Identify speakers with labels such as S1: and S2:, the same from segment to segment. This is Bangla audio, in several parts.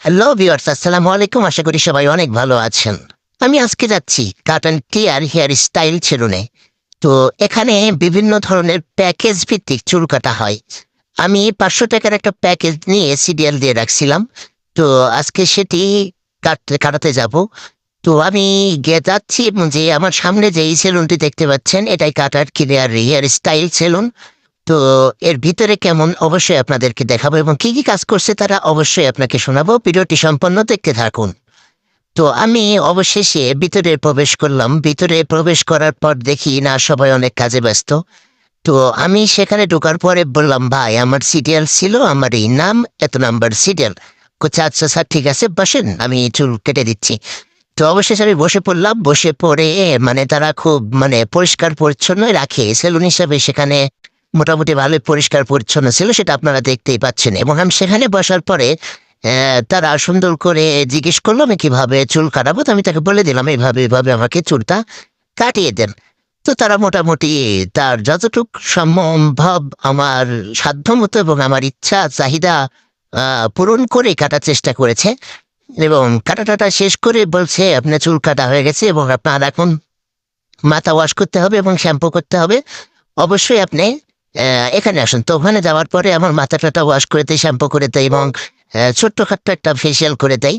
S1: হ্যালো ভিউয়ার্স, আসসালামু আলাইকুম। আশা করি সবাই অনেক ভালো আছেন। আমি আজকে যাচ্ছি cut and clear hair style সেলুনে। তো এখানে বিভিন্ন ধরনের প্যাকেজ ভিত্তিক চুল কাটা হয়। আমি ৳৫০০ একটা প্যাকেজ নিয়ে সিরিয়াল দিয়ে রাখছিলাম। তো আজকে সেটি কাটাতে যাব। তো আমি যাচ্ছি এবং যে আমার সামনে যে এই সেলুনটি দেখতে পাচ্ছেন এটাই cut and clear hair style salon. তো এর ভিতরে কেমন অবশ্যই আপনাদেরকে দেখাবো এবং কি, কি কাজ করছে তারা অবশ্যই আপনাকে শোনাবো। ভিডিওটি সম্পূর্ণ দেখতে থাকুন। তো আমি অবশেষে ভিতরে প্রবেশ করলাম। ভিতরে প্রবেশ করার পর দেখি না সবাই অনেক কাজে ব্যস্ত। তো আমি সেখানে ঢোকার পরে বললাম, "ভাই আমার সিরিয়াল ছিল, আমার এই নাম, এত নাম্বার সিরিয়াল।" কচ্ছে, "আচ্ছা স্যার ঠিক আছে বসেন, আমি চুল কেটে দিচ্ছি।" তো অবশেষে আমি বসে পড়লাম। বসে পড়ে মানে তারা খুব পরিষ্কার পরিচ্ছন্নই রাখে। সেলুন হিসাবে সেখানে মোটামুটি ভালোই পরিষ্কার পরিচ্ছন্ন ছিল সেটা আপনারা দেখতেই পাচ্ছেন। এবং আমি সেখানে বসার পরে তারা সুন্দর করে জিজ্ঞেস করল আমি কিভাবে চুল কাটাবো? তো আমি তাকে বলে দিলাম, "এভাবে, এভাবে আমাকে চুলটা কাটিয়ে দেন।" তো তারা মোটামুটি তার যতটুক সম্ভব আমার সাধ্যমতো এবং আমার ইচ্ছা চাহিদা আ পূরণ করে কাটার চেষ্টা করেছে। এবং কাটা-টাটা শেষ করে বলছে, "আপনার চুল কাটা হয়ে গেছে এবং আপনার এখন মাথা ওয়াশ করতে হবে এবং শ্যাম্পু করতে হবে। অবশ্যই আপনি এখানে আসুন।" তো ওখানে যাওয়ার পরে আমার মাথা-টাথা ওয়াশ করে দেয়, শ্যাম্পু করে দেয় এবং ছোট্টখাট্ট একটা ফেসিয়াল করে দেয়।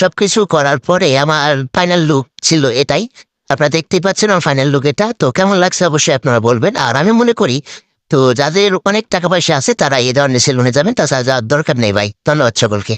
S1: সবকিছু করার পরে আমার ফাইনাল লুক ছিল এটাই। আপনারা দেখতেই পাচ্ছেন আমার ফাইনাল লুক এটা। তো কেমন লাগছে অবশ্যই আপনারা বলবেন। আর আমি মনে করি তো যাদের অনেক টাকা-পয়সা আছে তারা এই ধরনের সেলুনে যাবেন। তাছাড়া যাওয়ার দরকার নেই ভাই। ধন্যবাদ সকলকে।